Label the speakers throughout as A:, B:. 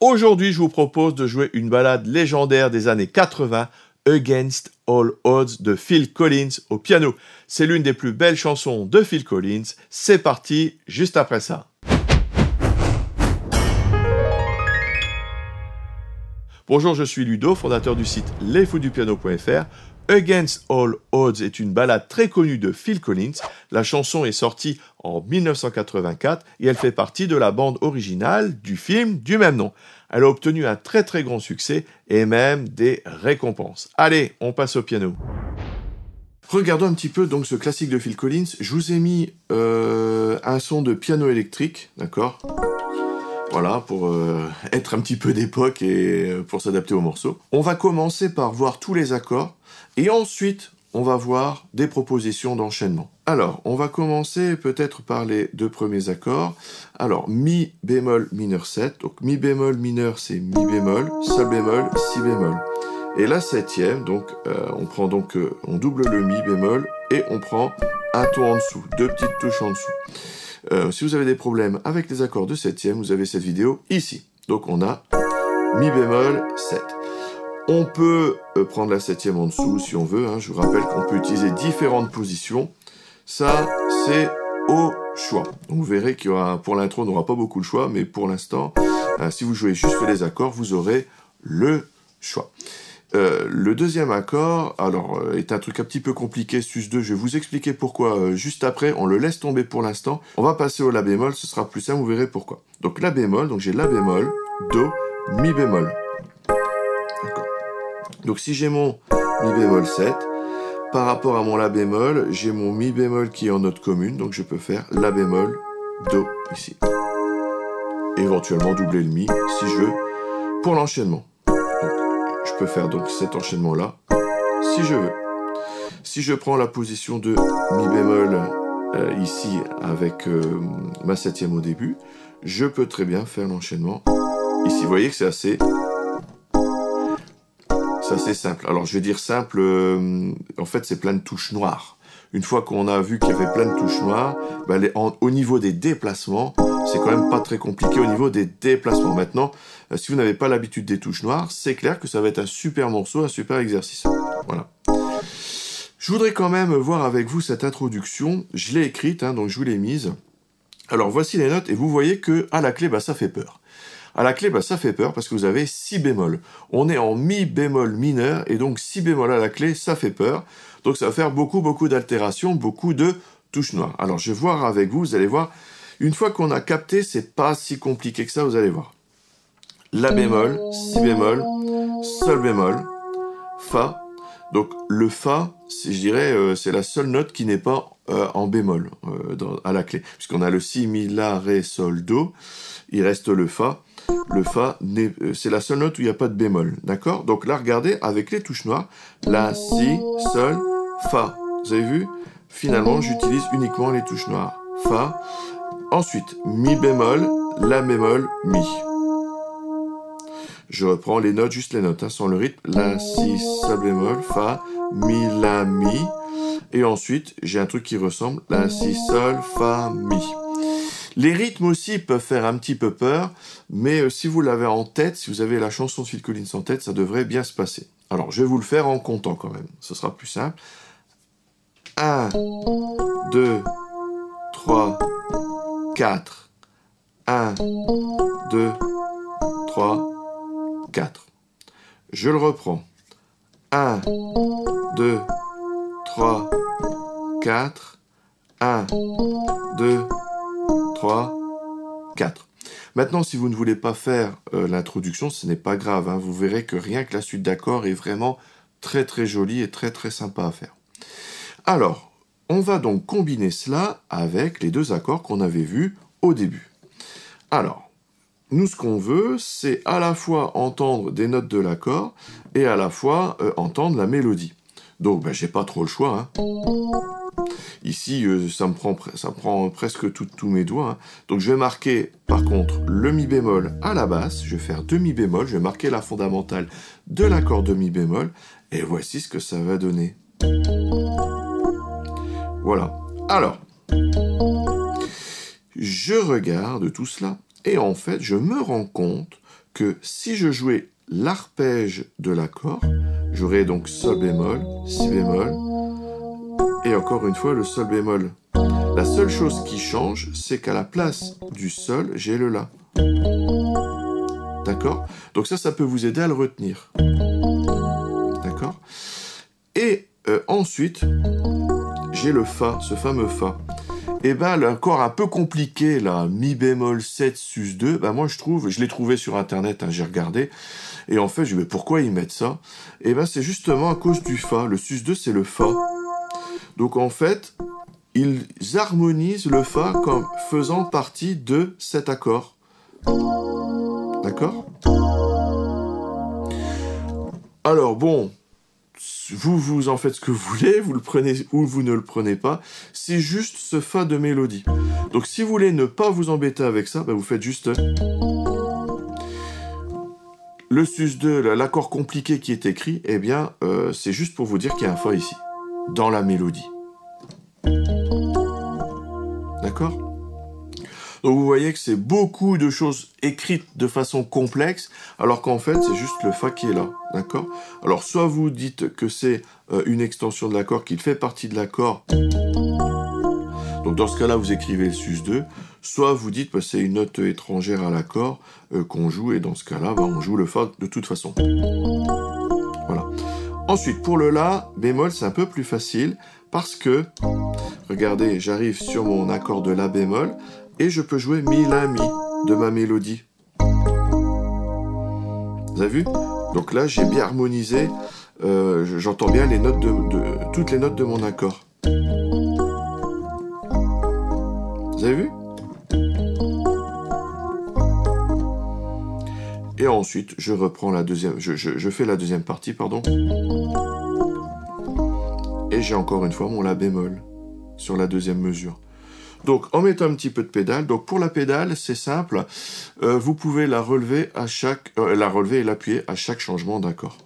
A: Aujourd'hui, je vous propose de jouer une ballade légendaire des années 80, Against All Odds de Phil Collins au piano. C'est l'une des plus belles chansons de Phil Collins. C'est parti, juste après ça. Bonjour, je suis Ludo, fondateur du site lesfoudupiano.fr. Against All Odds est une ballade très connue de Phil Collins. La chanson est sortie en 1984 et elle fait partie de la bande originale du film du même nom. Elle a obtenu un très très grand succès et même des récompenses. Allez, on passe au piano. Regardons un petit peu donc ce classique de Phil Collins. Je vous ai mis un son de piano électrique, d'accord ? Voilà, pour être un petit peu d'époque et pour s'adapter au morceau. On va commencer par voir tous les accords et ensuite on va voir des propositions d'enchaînement. Alors, on va commencer peut-être par les deux premiers accords. Alors, Mi bémol mineur 7. Donc, Mi bémol mineur, c'est Mi bémol, Sol bémol, Si bémol. Et la septième, donc, on double le Mi bémol et on prend un ton en dessous, deux petites touches en dessous. Si vous avez des problèmes avec les accords de septième, vous avez cette vidéo ici. Donc, on a Mi bémol 7. On peut prendre la septième en dessous si on veut. Je vous rappelle qu'on peut utiliser différentes positions. Ça, c'est au choix. Donc, vous verrez qu'il y aura, pour l'intro, on n'aura pas beaucoup de choix, mais pour l'instant, si vous jouez juste les accords, vous aurez le choix. Le deuxième accord, alors, est un truc un petit peu compliqué, sus2, je vais vous expliquer pourquoi juste après, on le laisse tomber pour l'instant. On va passer au La bémol, ce sera plus simple, vous verrez pourquoi. Donc La bémol, donc j'ai La bémol, Do, Mi bémol. D'accord. Donc si j'ai mon Mi bémol 7, par rapport à mon La bémol, j'ai mon Mi bémol qui est en note commune, donc je peux faire La bémol, Do, ici. Éventuellement doubler le Mi, si je veux, pour l'enchaînement. Je peux faire donc cet enchaînement-là, si je veux. Si je prends la position de Mi bémol ici, avec ma septième au début, je peux très bien faire l'enchaînement ici. Vous voyez que c'est assez simple. Alors, je vais dire simple, en fait, c'est plein de touches noires. Une fois qu'on a vu qu'il y avait plein de touches noires, au niveau des déplacements, c'est quand même pas très compliqué au niveau des déplacements. Maintenant, si vous n'avez pas l'habitude des touches noires, c'est clair que ça va être un super morceau, un super exercice. Voilà. Je voudrais quand même voir avec vous cette introduction. Je l'ai écrite, donc je vous l'ai mise. Alors, voici les notes, et vous voyez que à la clé, ça fait peur. À la clé, ça fait peur parce que vous avez Si bémol. On est en Mi bémol mineur et donc Si bémol à la clé, ça fait peur. Donc ça va faire beaucoup d'altérations, beaucoup de touches noires. Alors je vais voir avec vous, vous allez voir, une fois qu'on a capté, c'est pas si compliqué que ça, vous allez voir. La bémol, Si bémol, Sol bémol, Fa. Donc le Fa, je dirais, c'est la seule note qui n'est pas en bémol à la clé. Puisqu'on a le Si, Mi, La, Ré, Sol, Do, il reste le Fa. Le Fa, c'est la seule note où il n'y a pas de bémol, d'accord? Donc là, regardez, avec les touches noires, La, Si, Sol, Fa. Vous avez vu? Finalement, j'utilise uniquement les touches noires. Fa. Ensuite, Mi bémol, La bémol, Mi. Je reprends les notes, juste les notes, sans le rythme. La, Si, Sol bémol, Fa, Mi, La, Mi. Et ensuite, j'ai un truc qui ressemble. La, Si, Sol, Fa, Mi. Les rythmes aussi peuvent faire un petit peu peur, mais si vous l'avez en tête, si vous avez la chanson de Phil Collins en tête, ça devrait bien se passer. Alors, je vais vous le faire en comptant quand même, ce sera plus simple. 1, 2, 3, 4. 1, 2, 3, 4. Je le reprends. 1, 2, 3, 4. 1, 2, 3, 4. Maintenant, si vous ne voulez pas faire l'introduction, ce n'est pas grave. Vous verrez que rien que la suite d'accords est vraiment très très jolie et très très sympa à faire. Alors, on va donc combiner cela avec les deux accords qu'on avait vus au début. Alors, nous, ce qu'on veut, c'est à la fois entendre des notes de l'accord et à la fois entendre la mélodie. Donc, j'ai pas trop le choix. Ici, ça prend presque tous mes doigts. Donc, je vais marquer, par contre, le Mi bémol à la basse. Je vais faire 2 Mi bémol. Je vais marquer la fondamentale de l'accord de Mi bémol. Et voici ce que ça va donner. Voilà. Alors, je regarde tout cela. Et en fait, je me rends compte que si je jouais l'arpège de l'accord, j'aurais donc sol bémol, si bémol, et encore une fois le sol bémol. La seule chose qui change, c'est qu'à la place du sol, j'ai le la. D'accord? Donc ça peut vous aider à le retenir. D'accord? Et ensuite, j'ai le fa, ce fameux fa. Et ben l'accord un peu compliqué là, mi bémol 7 sus 2, ben moi je l'ai trouvé sur internet, hein, j'ai regardé, et en fait je me dis pourquoi ils mettent ça? Et ben c'est justement à cause du fa, le sus 2 c'est le fa. Donc en fait, ils harmonisent le fa comme faisant partie de cet accord. D'accord? Alors bon, vous en faites ce que vous voulez, vous le prenez ou vous ne le prenez pas, c'est juste ce fa de mélodie. Donc si vous voulez ne pas vous embêter avec ça, ben vous faites juste le sus 2, l'accord compliqué qui est écrit, eh bien c'est juste pour vous dire qu'il y a un fa ici, dans la mélodie. D'accord? Donc vous voyez que c'est beaucoup de choses écrites de façon complexe, alors qu'en fait c'est juste le fa qui est là, d'accord? Alors soit vous dites que c'est une extension de l'accord, qu'il fait partie de l'accord, donc dans ce cas-là vous écrivez le sus 2, soit vous dites que c'est une note étrangère à l'accord qu'on joue, et dans ce cas-là on joue le fa de toute façon. Voilà. Ensuite pour le la bémol c'est un peu plus facile, parce que, regardez, j'arrive sur mon accord de la bémol, et je peux jouer mi, la, mi de ma mélodie. Vous avez vu? Donc là, j'ai bien harmonisé, j'entends bien les notes toutes les notes de mon accord. Vous avez vu? Et ensuite, je reprends la deuxième, je fais la deuxième partie, pardon. Et j'ai encore une fois mon la bémol sur la deuxième mesure. Donc, en mettant un petit peu de pédale. Donc, pour la pédale, c'est simple. Vous pouvez la relever à chaque, la relever et l'appuyer à chaque changement d'accord.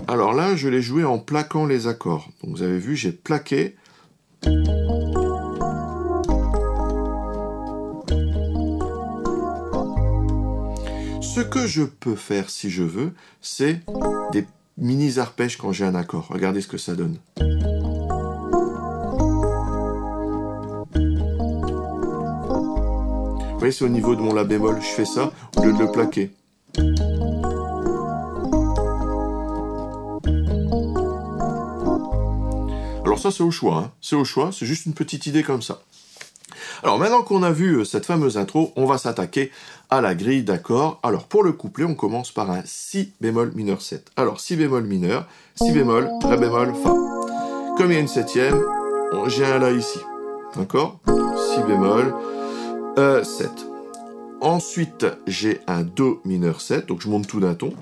A: Alors là, je l'ai joué en plaquant les accords. Donc, vous avez vu, j'ai plaqué. Ce que je peux faire, si je veux, c'est des mini arpèges quand j'ai un accord. Regardez ce que ça donne. Vous voyez, c'est au niveau de mon la bémol. Je fais ça au lieu de le plaquer. Alors ça, c'est au choix. Hein. C'est au choix, c'est juste une petite idée comme ça. Alors maintenant qu'on a vu cette fameuse intro, on va s'attaquer à la grille d'accords. Alors pour le couplet, on commence par un si bémol mineur 7. Alors si bémol mineur, si bémol, ré bémol, fa. Comme il y a une septième, j'ai un la ici. D'accord? Si bémol, 7. Ensuite, j'ai un do mineur 7, donc je monte tout d'un ton.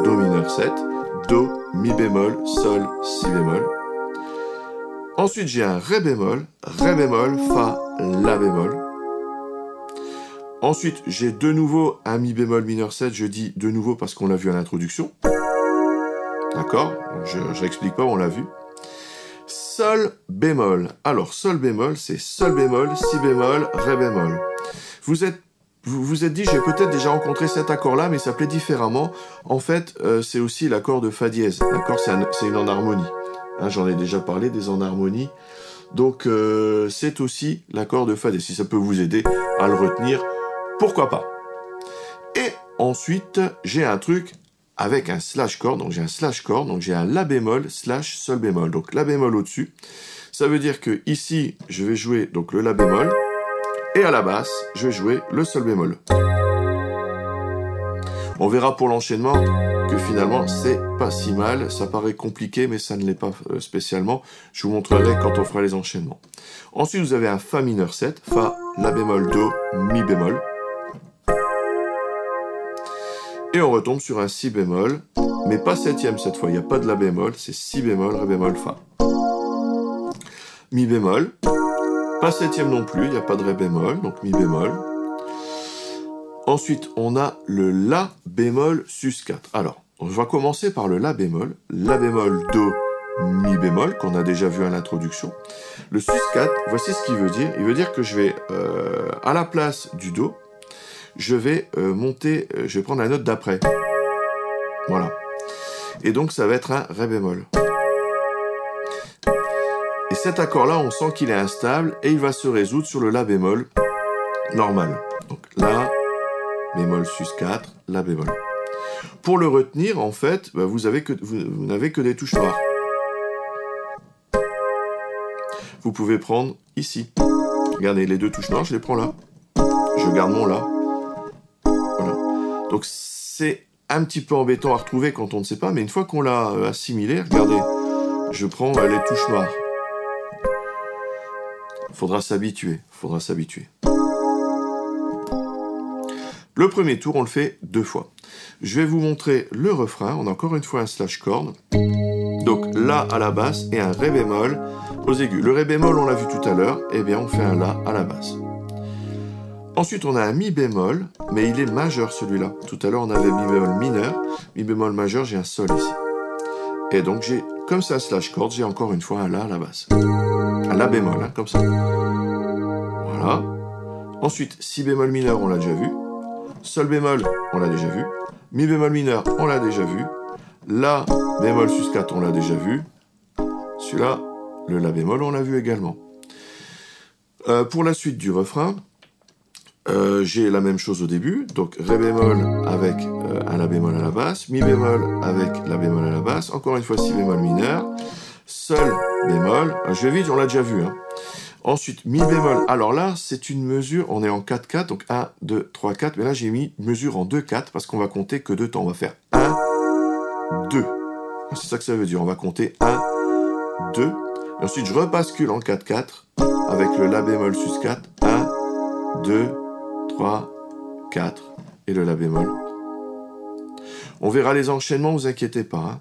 A: Do mineur 7, do, mi bémol, sol, si bémol. Ensuite, j'ai un ré bémol, fa, la bémol. Ensuite, j'ai de nouveau un mi bémol mineur 7, je dis de nouveau parce qu'on l'a vu à l'introduction. D'accord? Je n'explique pas, on l'a vu. Sol bémol. Alors, sol bémol, c'est sol bémol, si bémol, ré bémol. Vous vous êtes dit, j'ai peut-être déjà rencontré cet accord-là, mais il s'appelait différemment. En fait, c'est aussi l'accord de fa dièse. D'accord? C'est une enharmonie. Hein, j'en ai déjà parlé des enharmonies. Donc, c'est aussi l'accord de fa dièse. Si ça peut vous aider à le retenir, pourquoi pas. Et ensuite, j'ai un truc avec un slash chord. Donc, j'ai un slash chord. Donc, j'ai un la bémol slash sol bémol. Donc, la bémol au-dessus. Ça veut dire que ici, je vais jouer donc le la bémol. Et à la basse, je vais jouer le sol bémol. On verra pour l'enchaînement que finalement, c'est pas si mal. Ça paraît compliqué, mais ça ne l'est pas spécialement. Je vous montrerai quand on fera les enchaînements. Ensuite, vous avez un fa mineur 7. Fa, la bémol, do, mi bémol. Et on retombe sur un si bémol, mais pas septième cette fois. Il n'y a pas de la bémol, c'est si bémol, ré bémol, fa. Mi bémol. Pas septième non plus, il n'y a pas de ré bémol, donc mi bémol. Ensuite, on a le la bémol sus 4. Alors, on va commencer par le la bémol, do, mi bémol qu'on a déjà vu à l'introduction. Le sus4, voici ce qu'il veut dire. Il veut dire que je vais, à la place du do, je vais monter, je vais prendre la note d'après. Voilà. Et donc ça va être un ré bémol. Et cet accord-là, on sent qu'il est instable et il va se résoudre sur le la bémol normal. Donc la bémol sus4, la bémol. Pour le retenir, en fait, bah, vous n'avez que des touches noires. Vous pouvez prendre ici. Regardez, les deux touches noires, je les prends là. Je garde mon la. Voilà. Donc c'est un petit peu embêtant à retrouver quand on ne sait pas, mais une fois qu'on l'a assimilé, regardez, je prends les touches noires. Faudra s'habituer, faudra s'habituer. Le premier tour, on le fait 2 fois. Je vais vous montrer le refrain. On a encore une fois un slash chord. Donc la à la basse et un ré bémol aux aigus. Le ré bémol, on l'a vu tout à l'heure. Eh bien, on fait un la à la basse. Ensuite, on a un mi bémol, mais il est majeur celui-là. Tout à l'heure, on avait mi bémol mineur. Mi bémol majeur, j'ai un sol ici. Et donc, j'ai, comme c'est un slash chord, j'ai encore une fois un la à la basse. Un la bémol, hein, comme ça. Voilà. Ensuite, si bémol mineur, on l'a déjà vu. Sol bémol, on l'a déjà vu. Mi bémol mineur, on l'a déjà vu. La bémol sus4, on l'a déjà vu. Celui-là, le la bémol, on l'a vu également. Pour la suite du refrain, j'ai la même chose au début. Donc ré bémol avec un la bémol à la basse. Mi bémol avec la bémol à la basse. Encore une fois, si bémol mineur. Sol bémol. Je vais vite, on l'a déjà vu. Hein. Ensuite, mi bémol. Alors là, c'est une mesure, on est en 4-4, donc 1, 2, 3, 4. Mais là, j'ai mis mesure en 2-4 parce qu'on va compter que 2 temps. On va faire 1, 2. C'est ça que ça veut dire. On va compter 1, 2. Et ensuite, je rebascule en 4-4 avec le la bémol sus4. 1, 2, 3, 4. Et le la bémol. On verra les enchaînements, ne vous inquiétez pas. Hein.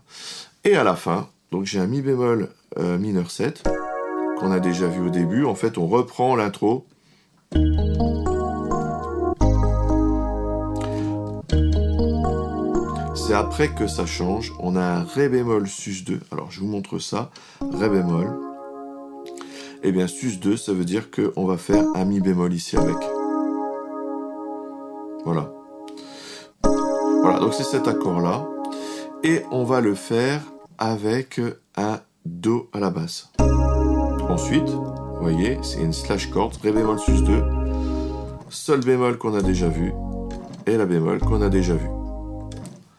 A: Et à la fin, donc j'ai un mi bémol mineur 7. Qu'on a déjà vu au début. En fait, on reprend l'intro. C'est après que ça change. On a un ré bémol sus2. Alors, je vous montre ça. Ré bémol. Et bien, sus2, ça veut dire qu'on va faire un mi bémol ici avec. Voilà. Voilà, donc c'est cet accord-là. Et on va le faire avec un do à la basse. Ensuite, vous voyez, c'est une slash chord, ré bémol sus2, sol bémol qu'on a déjà vu, et la bémol qu'on a déjà vu.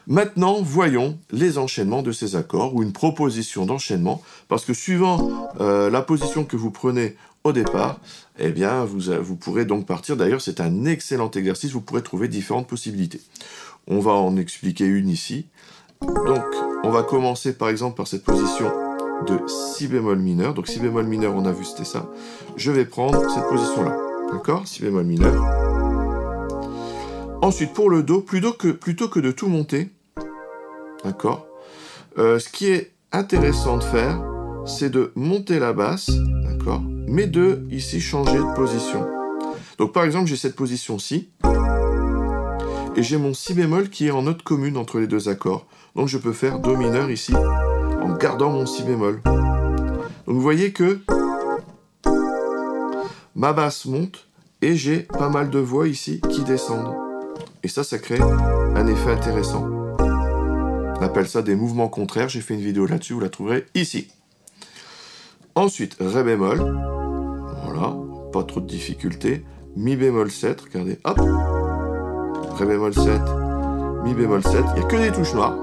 A: Maintenant, voyons les enchaînements de ces accords, ou une proposition d'enchaînement, parce que suivant la position que vous prenez au départ, eh bien, vous pourrez donc partir. D'ailleurs, c'est un excellent exercice, vous pourrez trouver différentes possibilités. On va en expliquer une ici. Donc, on va commencer par exemple par cette position de si bémol mineur. Donc si bémol mineur, on a vu, c'était ça. Je vais prendre cette position-là. D'accord? Si bémol mineur. Ensuite, pour le do, plutôt que de tout monter, d'accord? Ce qui est intéressant de faire, c'est de monter la basse, d'accord? Mais de, ici, changer de position. Donc par exemple, j'ai cette position-ci, et j'ai mon si bémol qui est en note commune entre les deux accords. Donc je peux faire do mineur ici, en gardant mon si bémol. Donc vous voyez que ma basse monte et j'ai pas mal de voix ici qui descendent. Et ça crée un effet intéressant. On appelle ça des mouvements contraires. J'ai fait une vidéo là-dessus, vous la trouverez ici. Ensuite, ré bémol. Voilà, pas trop de difficultés. Mi bémol 7, regardez, hop. Ré bémol 7, mi bémol 7. Il n'y a que des touches noires.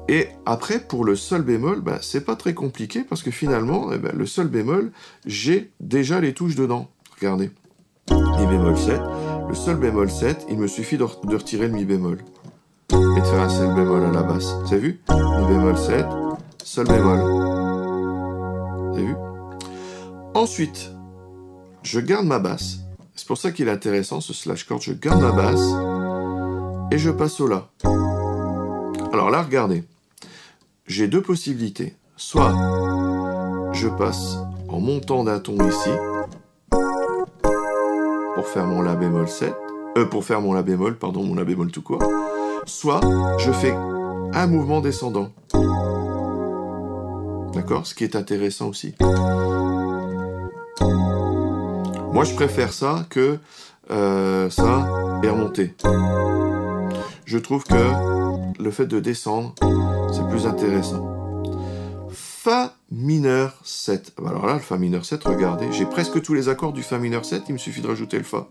A: Et après, pour le sol bémol, ben, c'est pas très compliqué parce que finalement, le sol bémol, j'ai déjà les touches dedans. Regardez. Mi bémol 7. Le sol bémol 7, il me suffit de retirer le mi bémol. Et de faire un sol bémol à la basse. Vous avez vu? Mi bémol 7, sol bémol. Vous avez vu? Ensuite, je garde ma basse. C'est pour ça qu'il est intéressant, ce slash chord. Je garde ma basse et je passe au la. Alors là, regardez. J'ai deux possibilités. Soit je passe en montant d'un ton ici pour faire mon la bémol 7, pour faire mon la bémol, pardon, mon la bémol tout court. Soit je fais un mouvement descendant. D'accord? Ce qui est intéressant aussi. Moi, je préfère ça que ça et remonter. Je trouve que le fait de descendre, c'est plus intéressant. Fa mineur 7. Alors là, le Fa mineur 7, regardez, j'ai presque tous les accords du Fa mineur 7, il me suffit de rajouter le Fa.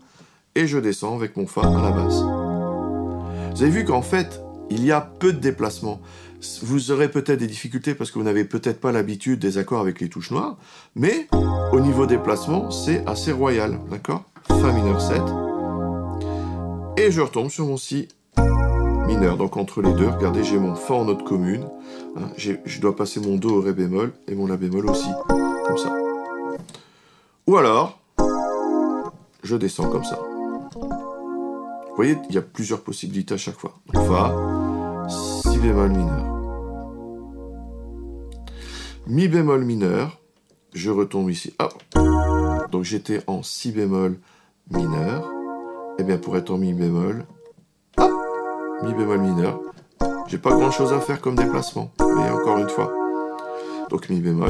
A: Et je descends avec mon Fa à la basse. Vous avez vu qu'en fait, il y a peu de déplacements. Vous aurez peut-être des difficultés parce que vous n'avez peut-être pas l'habitude des accords avec les touches noires, mais au niveau déplacement, c'est assez royal, d'accord? Fa mineur 7. Et je retombe sur mon Si mineur. Donc entre les deux, regardez, j'ai mon Fa en note commune. Hein, je dois passer mon Do au Ré bémol et mon La bémol aussi, comme ça. Ou alors, je descends comme ça. Vous voyez, il y a plusieurs possibilités à chaque fois. Donc Fa, Si bémol mineur. Mi bémol mineur, je retombe ici. Hop. Donc j'étais en Si bémol mineur. Et bien pour être en Mi bémol, hop, Mi bémol mineur, j'ai pas grand chose à faire comme déplacement. Vous voyez, encore une fois. Donc Mi bémol.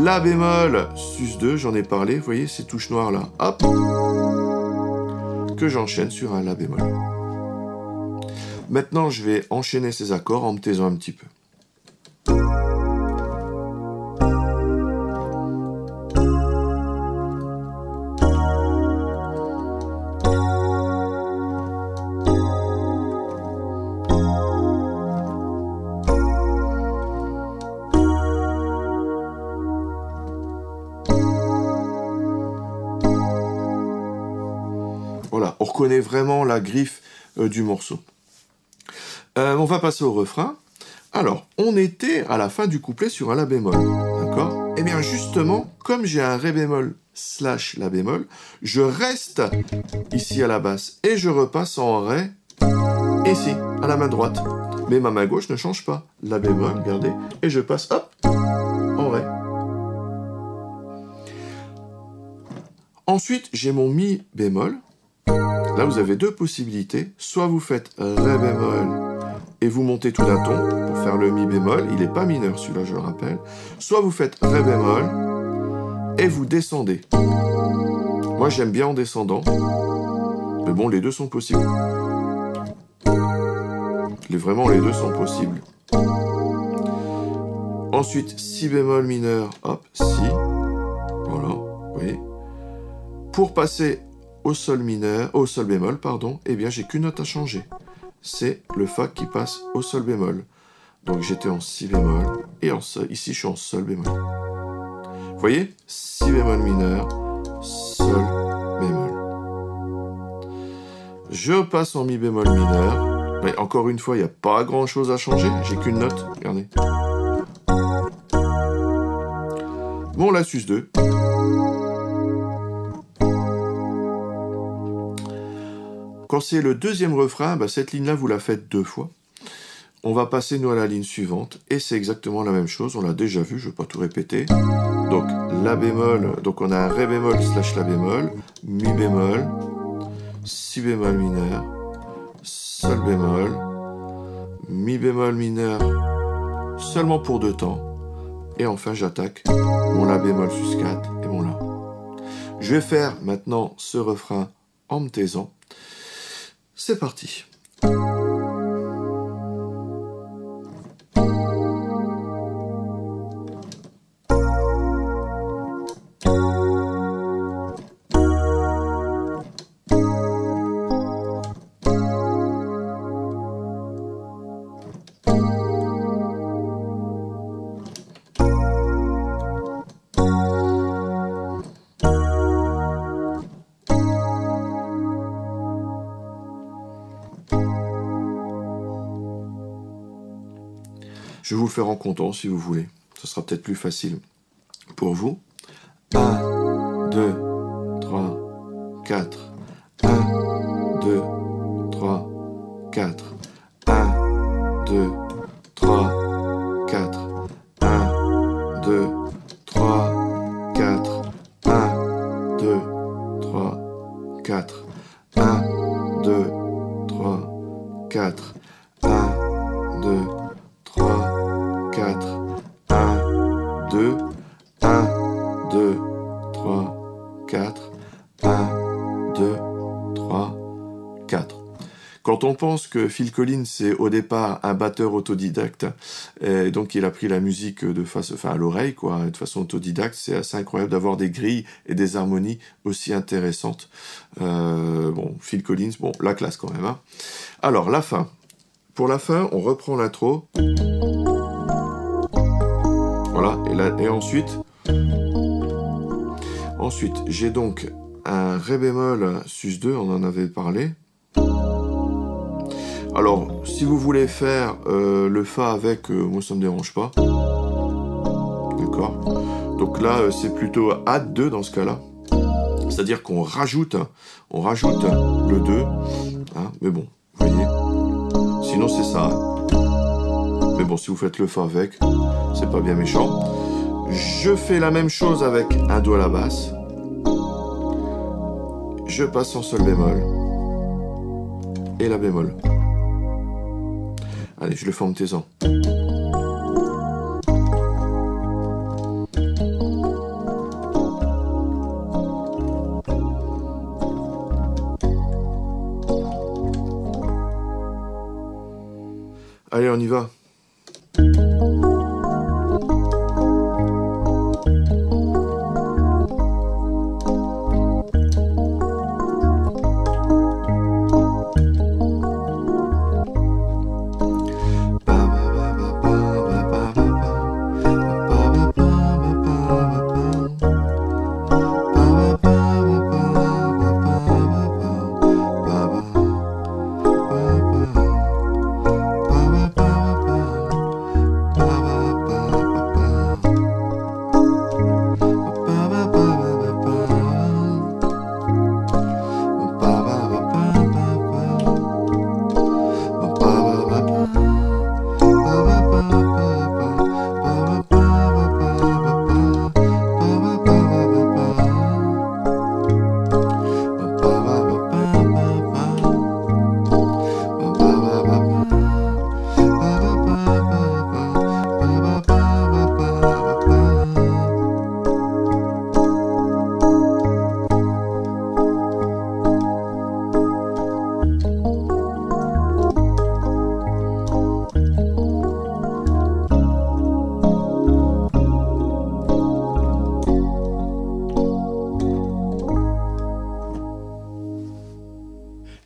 A: La bémol, sus2, j'en ai parlé, vous voyez ces touches noires là, hop, que j'enchaîne sur un La bémol. Maintenant, je vais enchaîner ces accords en me taisant un petit peu. Voilà, on reconnaît vraiment la griffe du morceau. On va passer au refrain. Alors, on était à la fin du couplet sur un La bémol, d'accord? Eh bien, justement, comme j'ai un Ré bémol / La bémol, je reste ici à la basse et je repasse en Ré ici, à la main droite. Mais ma main gauche ne change pas. La bémol, regardez, et je passe, hop, en Ré. Ensuite, j'ai mon Mi bémol. Là, vous avez deux possibilités. Soit vous faites Ré bémol et vous montez tout d'un ton pour faire le Mi bémol. Il n'est pas mineur, celui-là, je le rappelle. Soit vous faites Ré bémol et vous descendez. Moi, j'aime bien en descendant. Mais bon, les deux sont possibles. Vraiment, les deux sont possibles. Ensuite, Si bémol mineur, hop, Si. Voilà, vous voyez. Pour passer au Sol mineur, au Sol bémol, pardon, eh bien, j'ai qu'une note à changer. C'est le Fa qui passe au Sol bémol. Donc, j'étais en Si bémol, et en Sol, ici, je suis en Sol bémol. Vous voyez? Si bémol mineur, Sol bémol. Je passe en Mi bémol mineur. Mais encore une fois, il n'y a pas grand-chose à changer. J'ai qu'une note, regardez. Bon, La sus2. Quand c'est le deuxième refrain, bah, cette ligne-là, vous la faites deux fois. On va passer, nous, à la ligne suivante. Et c'est exactement la même chose. On l'a déjà vu, je ne vais pas tout répéter. Donc, La bémol. Donc, on a un Ré bémol / La bémol. Mi bémol. Si bémol mineur. Sol bémol. Mi bémol mineur. Seulement pour deux temps. Et enfin, j'attaque mon La bémol sus4 et mon La. Je vais faire maintenant ce refrain en me taisant. C'est parti. Je vais vous le faire en comptant si vous voulez. Ce sera peut-être plus facile pour vous. 1, 2, 3, 4. 1, 2, 3, 4. 1, 2, 3, 4. 1, 2, 3, 4. 1, 2, 3, 4. 1, 2, 3, 4. 1, 2, 3, 4, 1, 4, 1, 2, 3, 4. Quand on pense que Phil Collins est au départ un batteur autodidacte, et donc il a pris la musique à l'oreille, quoi, de façon autodidacte, c'est assez incroyable d'avoir des grilles et des harmonies aussi intéressantes. Phil Collins, la classe quand même. Hein. Alors, la fin. Pour la fin, on reprend l'intro. Voilà, et ensuite, j'ai donc un Ré bémol sus2, on en avait parlé. Alors, si vous voulez faire le Fa avec, moi ça me dérange pas. D'accord. Donc là, c'est plutôt Add 2 dans ce cas-là. C'est-à-dire qu'on rajoute le 2. Hein, mais bon, vous voyez. Sinon, c'est ça. Mais bon, si vous faites le Fa avec, c'est pas bien méchant. Je fais la même chose avec un Do à la basse. Je passe en Sol bémol. Et La bémol. Allez, je le fais en me taisant. Allez, on y va.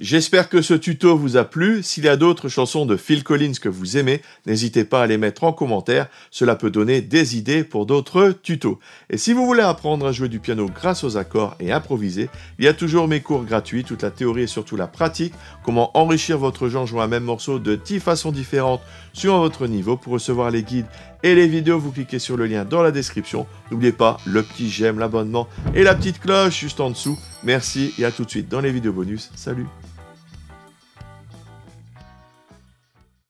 A: J'espère que ce tuto vous a plu. S'il y a d'autres chansons de Phil Collins que vous aimez, n'hésitez pas à les mettre en commentaire. Cela peut donner des idées pour d'autres tutos. Et si vous voulez apprendre à jouer du piano grâce aux accords et improviser, il y a toujours mes cours gratuits, toute la théorie et surtout la pratique, comment enrichir votre jeu en jouant un même morceau de 10 façons différentes suivant votre niveau. Pour recevoir les guides et les vidéos, vous cliquez sur le lien dans la description. N'oubliez pas le petit j'aime, l'abonnement et la petite cloche juste en dessous. Merci et à tout de suite dans les vidéos bonus. Salut!